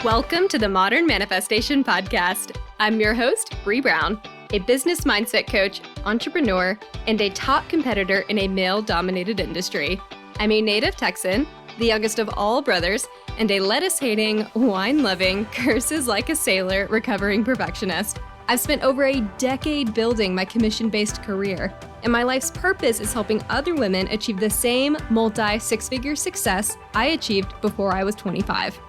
Welcome to the Modern Manifestation Podcast. I'm your host, Bree Brown, a business mindset coach, entrepreneur, and a top competitor in a male-dominated industry. I'm a native Texan, the youngest of all brothers, and a lettuce-hating, wine-loving, curses like a sailor, recovering perfectionist. I've spent over a decade building my commission-based career, and my life's purpose is helping other women achieve the same multi-six-figure success I achieved before I was 25.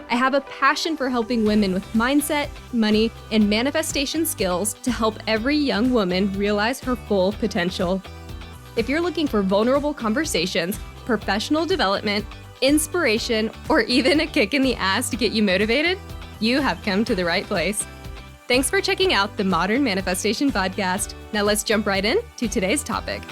I have a passion for helping women with mindset, money, and manifestation skills to help every young woman realize her full potential. If you're looking for vulnerable conversations, professional development, inspiration, or even a kick in the ass to get you motivated, you have come to the right place. Thanks for checking out the Modern Manifestation Podcast. Now let's jump right in to today's topic.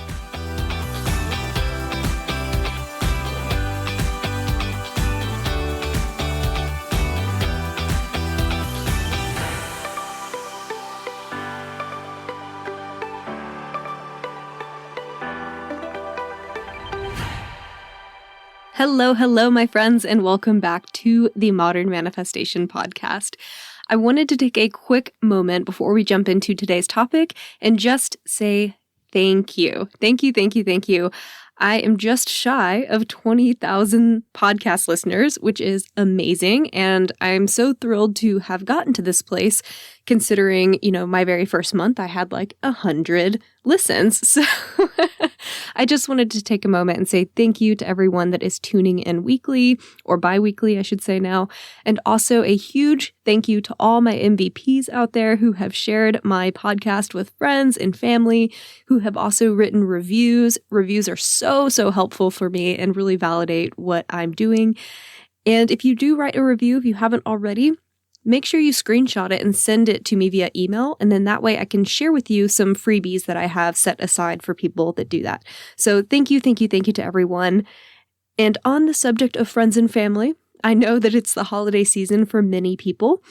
Hello, my friends, and welcome back to the Modern Manifestation Podcast. I wanted to take a quick moment before we jump into today's topic and just say thank you. Thank you. I am just shy of 20,000 podcast listeners, which is amazing. And I'm so thrilled to have gotten to this place considering, my very first month, I had like 100 listens. So I just wanted to take a moment and say thank you to everyone that is tuning in weekly or bi-weekly, I should say now. And also a huge thank you to all my MVPs out there who have shared my podcast with friends and family, who have also written reviews. Reviews are so helpful for me and really validate what I'm doing. And if you do write a review, if you haven't already, make sure you screenshot it and send it to me via email. And then that way I can share with you some freebies that I have set aside for people that do that. So thank you to everyone. And on the subject of friends and family, I know that it's the holiday season for many people.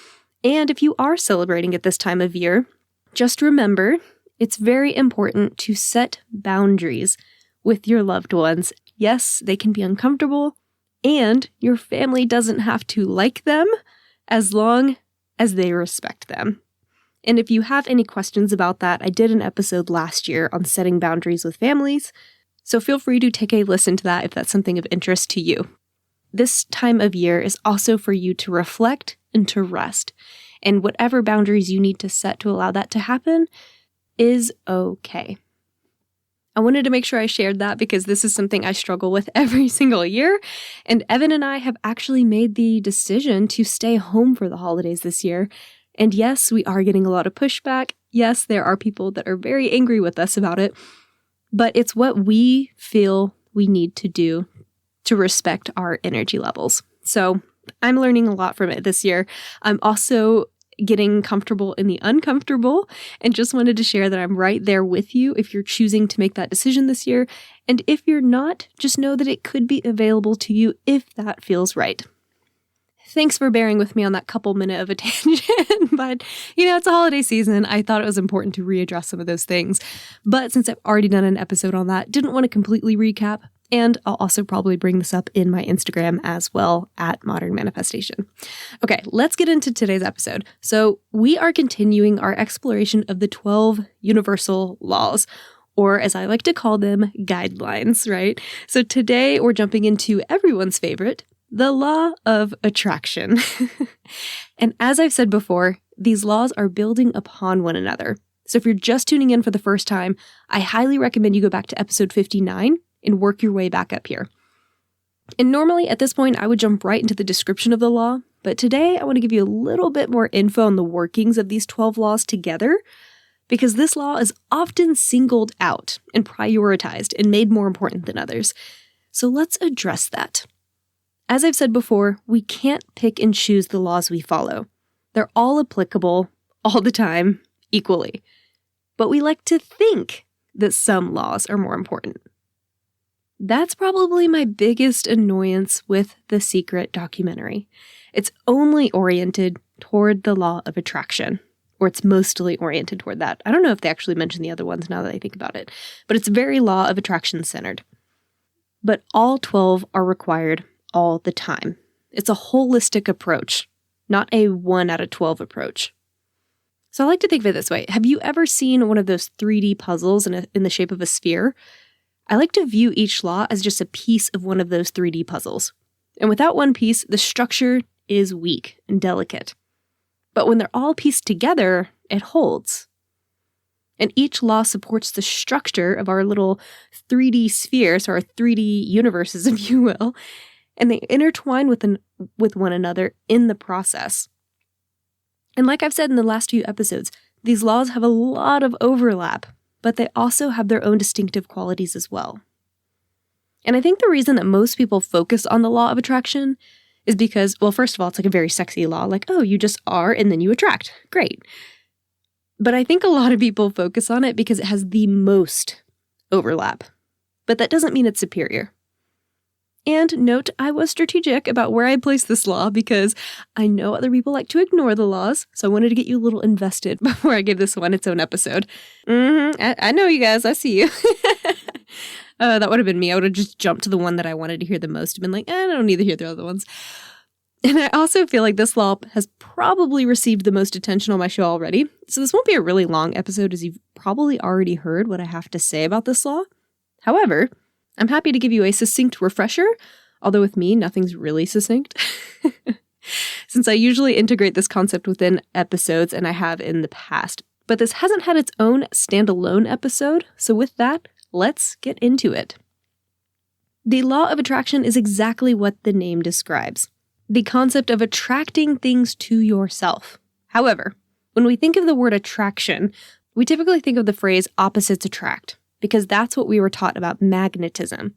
And if you are celebrating at this time of year, just remember it's very important to set boundaries with your loved ones. Yes, they can be uncomfortable, and your family doesn't have to like them as long as they respect them. And if you have any questions about that, I did an episode last year on setting boundaries with families, so feel free to take a listen to that if that's something of interest to you. This time of year is also for you to reflect and to rest, and whatever boundaries you need to set to allow that to happen is okay. I wanted to make sure I shared that because this is something I struggle with every single year. And Evan and I have actually made the decision to stay home for the holidays this year. And yes, we are getting a lot of pushback. Yes, there are people that are very angry with us about it. But it's what we feel we need to do to respect our energy levels. So I'm learning a lot from it this year. I'm also getting comfortable in the uncomfortable, and just wanted to share that I'm right there with you if you're choosing to make that decision this year. And if you're not, just know that it could be available to you if that feels right. Thanks for bearing with me on that couple minute of a tangent, but it's a holiday season. I thought it was important to readdress some of those things. But since I've already done an episode on that, didn't want to completely recap. And I'll also probably bring this up in my Instagram as well at Modern Manifestation. Okay, let's get into today's episode. So we are continuing our exploration of the 12 universal laws, or as I like to call them, guidelines, right? So today we're jumping into everyone's favorite, the law of attraction. And as I've said before, these laws are building upon one another. So if you're just tuning in for the first time, I highly recommend you go back to episode 59 and work your way back up here. And normally at this point, I would jump right into the description of the law, but today I want to give you a little bit more info on the workings of these 12 laws together, because this law is often singled out and prioritized and made more important than others. So let's address that. As I've said before, we can't pick and choose the laws we follow. They're all applicable all the time, equally. But we like to think that some laws are more important. That's probably my biggest annoyance with The Secret documentary. It's only oriented toward the law of attraction, or it's mostly oriented toward that. I don't know if they actually mention the other ones now that I think about it, but it's very law of attraction centered. But all 12 are required all the time. It's a holistic approach. not a 1 out of 12 approach. So I like to think of it this way. Have you ever seen one of those 3D puzzles in the shape of a sphere? I like to view each law as just a piece of one of those 3D puzzles. And without one piece, the structure is weak and delicate. But when they're all pieced together, it holds. And each law supports the structure of our little 3D spheres, or our 3D universes, if you will, and they intertwine with one another in the process. And like I've said in the last few episodes, these laws have a lot of overlap, but they also have their own distinctive qualities as well. And I think the reason that most people focus on the law of attraction is because, well, first of all, it's like a very sexy law, like, oh, you just are and then you attract. Great. But I think a lot of people focus on it because it has the most overlap. But that doesn't mean it's superior. And note, I was strategic about where I placed this law because I know other people like to ignore the laws, so I wanted to get you a little invested before I give this one its own episode. I know you guys, I see you. That would have been me. I would have just jumped to the one that I wanted to hear the most and been like, I don't need to hear the other ones. And I also feel like this law has probably received the most attention on my show already. So this won't be a really long episode, as you've probably already heard what I have to say about this law. However, I'm happy to give you a succinct refresher, although with me, nothing's really succinct. Since I usually integrate this concept within episodes, and I have in the past. But this hasn't had its own standalone episode, so with that, let's get into it. The law of attraction is exactly what the name describes. The concept of attracting things to yourself. However, when we think of the word attraction, we typically think of the phrase opposites attract, because that's what we were taught about magnetism.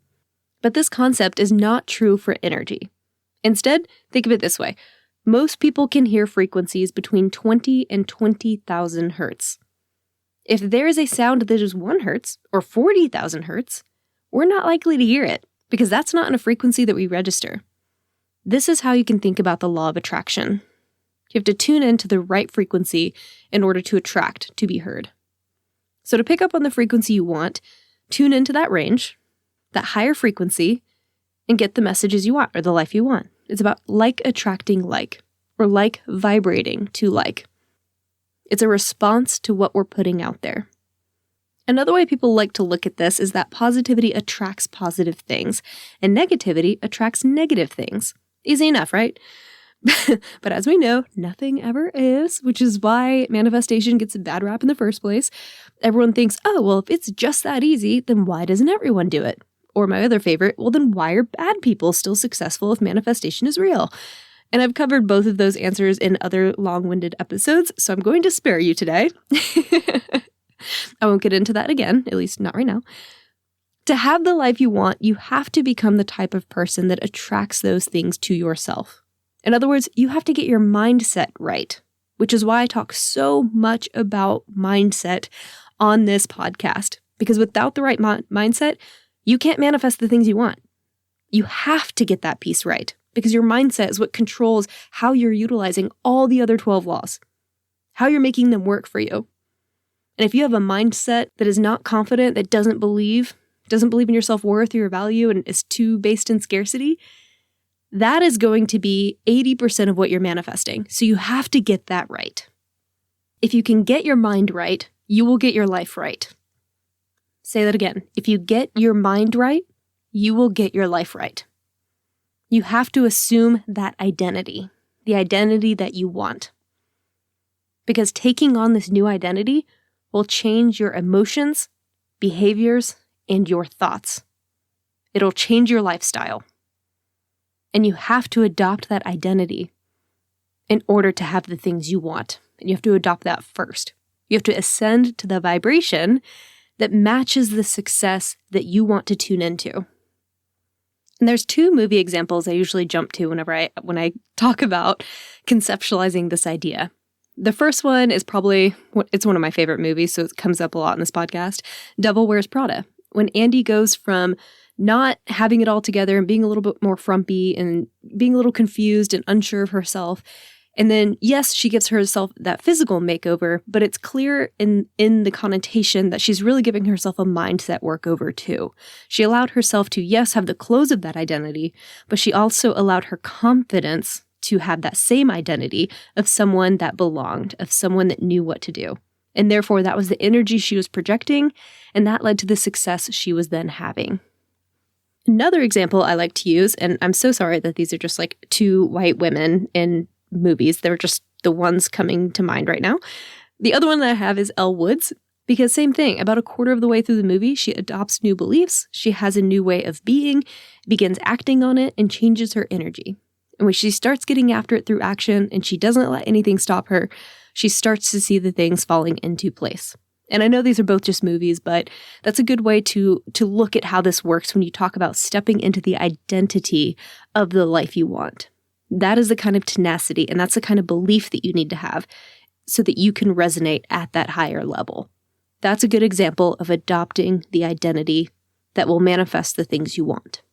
But this concept is not true for energy. Instead, think of it this way. Most people can hear frequencies between 20 and 20,000 hertz. If there is a sound that is 1 hertz or 40,000 hertz, we're not likely to hear it, because that's not in a frequency that we register. This is how you can think about the law of attraction. You have to tune into the right frequency in order to attract to be heard. So to pick up on the frequency you want, tune into that range, that higher frequency, and get the messages you want or the life you want. It's about like attracting like, or like vibrating to like. It's a response to what we're putting out there. Another way people like to look at this is that positivity attracts positive things, and negativity attracts negative things. Easy enough, right? But as we know, nothing ever is, which is why manifestation gets a bad rap in the first place. Everyone thinks, oh, well, if it's just that easy, then why doesn't everyone do it? Or my other favorite, well, then why are bad people still successful if manifestation is real? And I've covered both of those answers in other long-winded episodes, so I'm going to spare you today. I won't get into that again, at least not right now. To have the life you want, you have to become the type of person that attracts those things to yourself. In other words, you have to get your mindset right, which is why I talk so much about mindset on this podcast. Because without the right mindset, you can't manifest the things you want. You have to get that piece right, because your mindset is what controls how you're utilizing all the other 12 laws, how you're making them work for you. And if you have a mindset that is not confident, that doesn't believe in your self-worth or your value, and is too based in scarcity, that is going to be 80% of what you're manifesting. So you have to get that right. If you can get your mind right, you will get your life right. Say that again. If you get your mind right, you will get your life right. You have to assume that identity, the identity that you want. Because taking on this new identity will change your emotions, behaviors, and your thoughts. It'll change your lifestyle. And you have to adopt that identity in order to have the things you want. And you have to adopt that first. You have to ascend to the vibration that matches the success that you want to tune into. And there's 2 movie examples I usually jump to when I talk about conceptualizing this idea. The first one is it's one of my favorite movies, so it comes up a lot in this podcast, Devil Wears Prada. When Andy goes from not having it all together and being a little bit more frumpy and being a little confused and unsure of herself. And then, yes, she gives herself that physical makeover, but it's clear in the connotation that she's really giving herself a mindset workover too. She allowed herself to, yes, have the clothes of that identity, but she also allowed her confidence to have that same identity of someone that belonged, of someone that knew what to do. And therefore, that was the energy she was projecting, and that led to the success she was then having. Another example I like to use, and I'm so sorry that these are just like two white women in movies. They're just the ones coming to mind right now. The other one that I have is Elle Woods, because same thing, about a quarter of the way through the movie, she adopts new beliefs, she has a new way of being, begins acting on it, and changes her energy. And when she starts getting after it through action, and she doesn't let anything stop her, she starts to see the things falling into place. And I know these are both just movies, but that's a good way to look at how this works when you talk about stepping into the identity of the life you want. That is the kind of tenacity, and that's the kind of belief that you need to have so that you can resonate at that higher level. That's a good example of adopting the identity that will manifest the things you want.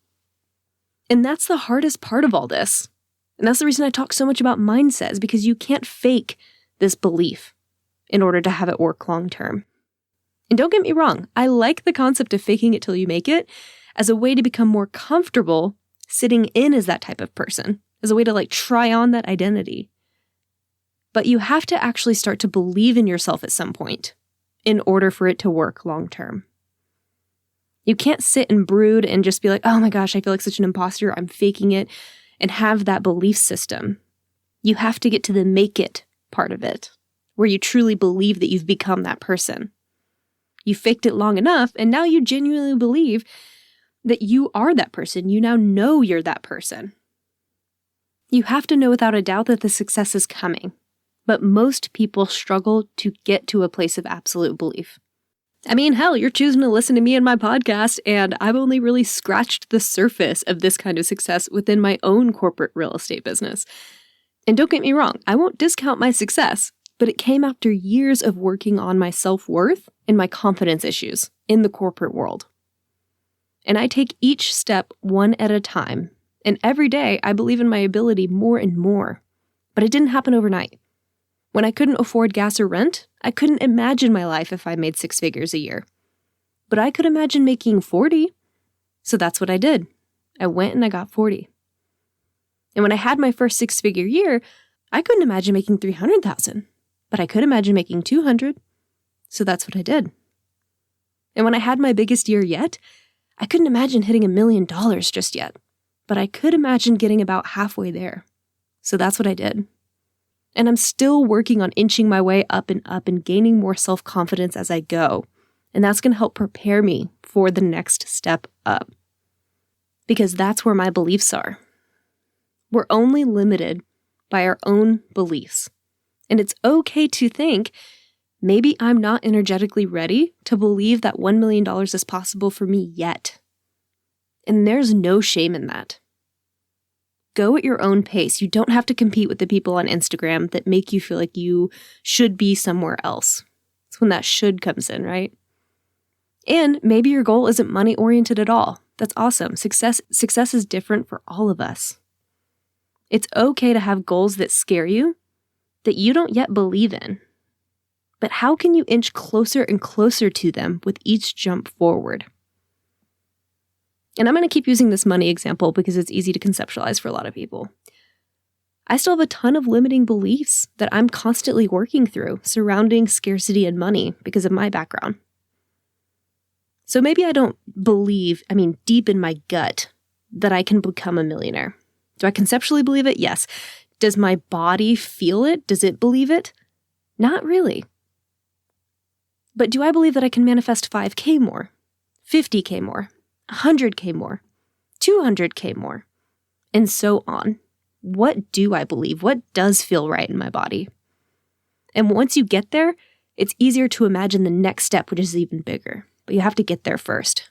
And that's the hardest part of all this. And that's the reason I talk so much about mindset, is because you can't fake this belief in order to have it work long term. And don't get me wrong, I like the concept of faking it till you make it as a way to become more comfortable sitting in as that type of person, as a way to like try on that identity. But you have to actually start to believe in yourself at some point in order for it to work long term. You can't sit and brood and just be like, oh my gosh, I feel like such an imposter, I'm faking it, and have that belief system. You have to get to the make it part of it, where you truly believe that you've become that person. You faked it long enough, and now you genuinely believe that you are that person. You now know you're that person. You have to know without a doubt that the success is coming. But most people struggle to get to a place of absolute belief. I mean, hell, you're choosing to listen to me and my podcast, and I've only really scratched the surface of this kind of success within my own corporate real estate business. And don't get me wrong, I won't discount my success, but it came after years of working on my self-worth and my confidence issues in the corporate world. And I take each step one at a time, and every day I believe in my ability more and more. But it didn't happen overnight. When I couldn't afford gas or rent, I couldn't imagine my life if I made 6 figures a year. But I could imagine making 40. So that's what I did. I went and I got 40. And when I had my first 6-figure year, I couldn't imagine making 300,000, but I could imagine making 200. So that's what I did. And when I had my biggest year yet, I couldn't imagine hitting $1 million just yet, but I could imagine getting about halfway there. So that's what I did. And I'm still working on inching my way up and gaining more self-confidence as I go. And that's going to help prepare me for the next step up. Because that's where my beliefs are. We're only limited by our own beliefs. And it's okay to think, maybe I'm not energetically ready to believe that $1 million is possible for me yet. And there's no shame in that. Go at your own pace. You don't have to compete with the people on Instagram that make you feel like you should be somewhere else. It's when that should comes in, right? And maybe your goal isn't money-oriented at all. That's awesome. Success is different for all of us. It's okay to have goals that scare you, that you don't yet believe in. But how can you inch closer and closer to them with each jump forward? And I'm going to keep using this money example because it's easy to conceptualize for a lot of people. I still have a ton of limiting beliefs that I'm constantly working through surrounding scarcity and money because of my background. So maybe I don't believe, deep in my gut, that I can become a millionaire. Do I conceptually believe it? Yes. Does my body feel it? Does it believe it? Not really. But do I believe that I can manifest 5K more, 50K more, 100K more, 200K more, and so on? What do I believe? What does feel right in my body? And once you get there, it's easier to imagine the next step, which is even bigger. But you have to get there first.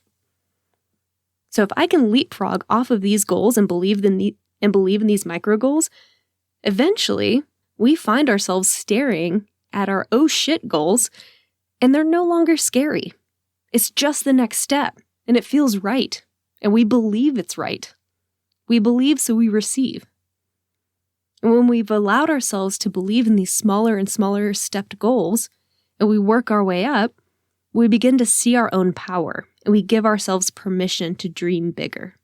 So if I can leapfrog off of these goals and believe in these micro goals, eventually we find ourselves staring at our oh shit goals, and they're no longer scary. It's just the next step. And it feels right. And we believe it's right. We believe, so we receive. And when we've allowed ourselves to believe in these smaller and smaller stepped goals, and we work our way up, we begin to see our own power, and we give ourselves permission to dream bigger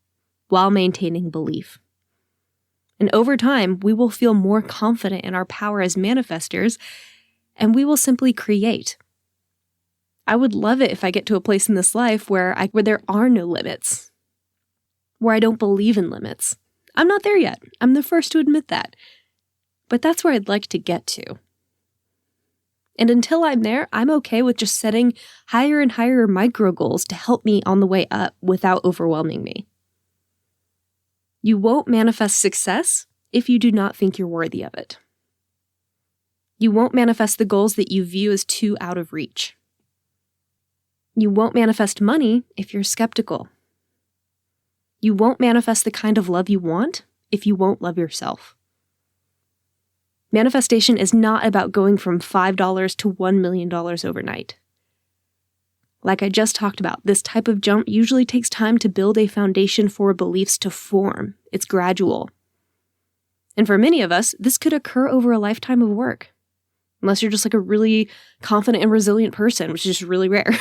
while maintaining belief. And over time, we will feel more confident in our power as manifestors, and we will simply create. I would love it if I get to a place in this life where there are no limits, where I don't believe in limits. I'm not there yet. I'm the first to admit that. But that's where I'd like to get to. And until I'm there, I'm okay with just setting higher and higher micro goals to help me on the way up without overwhelming me. You won't manifest success if you do not think you're worthy of it. You won't manifest the goals that you view as too out of reach. You won't manifest money if you're skeptical. You won't manifest the kind of love you want if you won't love yourself. Manifestation is not about going from $5 to $1 million overnight. Like I just talked about, this type of jump usually takes time to build a foundation for beliefs to form. It's gradual. And for many of us, this could occur over a lifetime of work. Unless you're just like a really confident and resilient person, which is just really rare.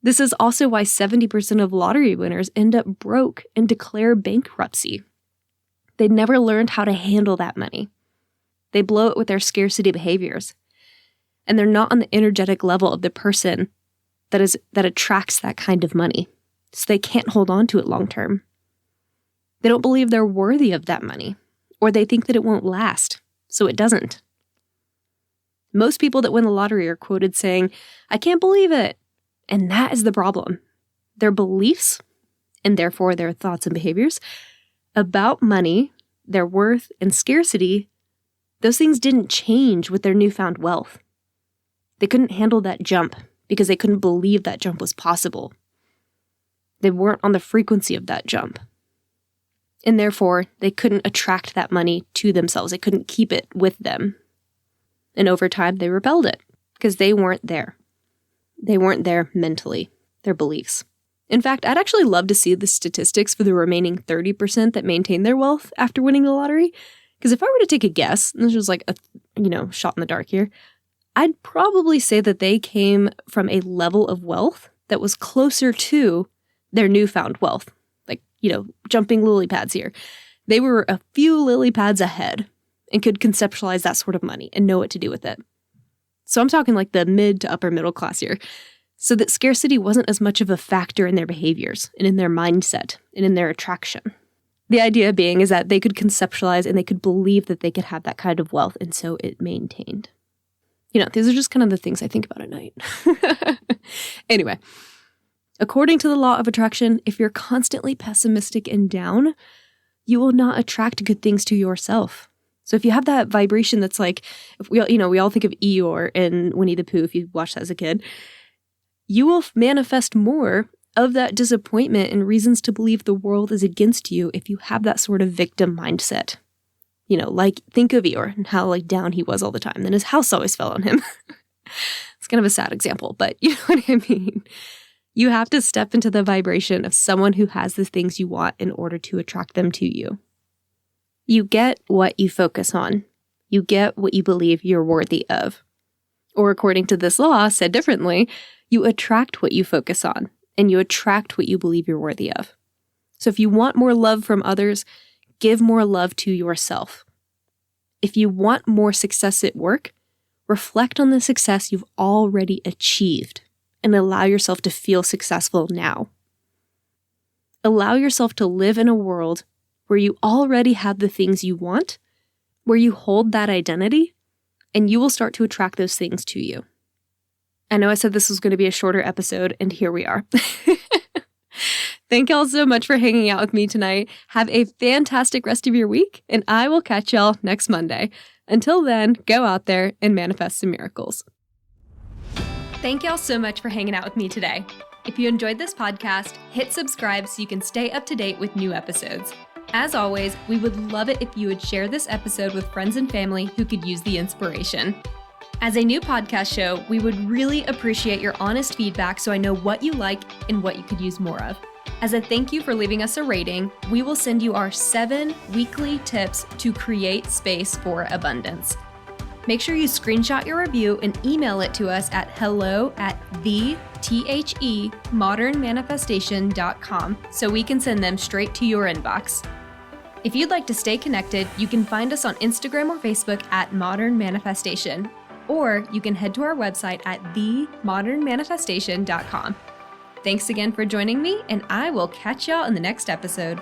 This is also why 70% of lottery winners end up broke and declare bankruptcy. They never learned how to handle that money. They blow it with their scarcity behaviors. And they're not on the energetic level of the person that attracts that kind of money. So they can't hold on to it long term. They don't believe they're worthy of that money, or they think that it won't last, so it doesn't. Most people that win the lottery are quoted saying, "I can't believe it." And that is the problem. Their beliefs, and therefore their thoughts and behaviors, about money, their worth, and scarcity, those things didn't change with their newfound wealth. They couldn't handle that jump because they couldn't believe that jump was possible. They weren't on the frequency of that jump. And therefore, they couldn't attract that money to themselves. They couldn't keep it with them. And over time, they repelled it because they weren't there. They weren't there mentally, their beliefs. In fact, I'd actually love to see the statistics for the remaining 30% that maintain their wealth after winning the lottery. Because if I were to take a guess, and this was like a shot in the dark here, I'd probably say that they came from a level of wealth that was closer to their newfound wealth. Like, jumping lily pads here. They were a few lily pads ahead and could conceptualize that sort of money and know what to do with it. So I'm talking like the mid to upper middle class here. So that scarcity wasn't as much of a factor in their behaviors and in their mindset and in their attraction. The idea being is that they could conceptualize and they could believe that they could have that kind of wealth, and so it maintained. These are just kind of the things I think about at night. Anyway, according to the law of attraction, if you're constantly pessimistic and down, you will not attract good things to yourself. So if you have that vibration that's like, if we all think of Eeyore in Winnie the Pooh, if you watched that as a kid, you will manifest more of that disappointment and reasons to believe the world is against you if you have that sort of victim mindset. Like think of Eeyore and how down he was all the time. Then his house always fell on him. It's kind of a sad example, but you know what I mean? You have to step into the vibration of someone who has the things you want in order to attract them to you. You get what you focus on. You get what you believe you're worthy of. Or according to this law, said differently, you attract what you focus on, and you attract what you believe you're worthy of. So if you want more love from others, give more love to yourself. If you want more success at work, reflect on the success you've already achieved and allow yourself to feel successful now. Allow yourself to live in a world where you already have the things you want, where you hold that identity, and you will start to attract those things to you. I know I said this was going to be a shorter episode, and here we are. Thank y'all so much for hanging out with me tonight. Have a fantastic rest of your week, and I will catch y'all next Monday. Until then, go out there and manifest some miracles. Thank y'all so much for hanging out with me today. If you enjoyed this podcast, hit subscribe so you can stay up to date with new episodes. As always, we would love it if you would share this episode with friends and family who could use the inspiration. As a new podcast show, we would really appreciate your honest feedback so I know what you like and what you could use more of. As a thank you for leaving us a rating, we will send you our 7 weekly tips to create space for abundance. Make sure you screenshot your review and email it to us at hello@themodernmanifestation.com so we can send them straight to your inbox. If you'd like to stay connected, you can find us on Instagram or Facebook at Modern Manifestation, or you can head to our website at themodernmanifestation.com. Thanks again for joining me, and I will catch y'all in the next episode.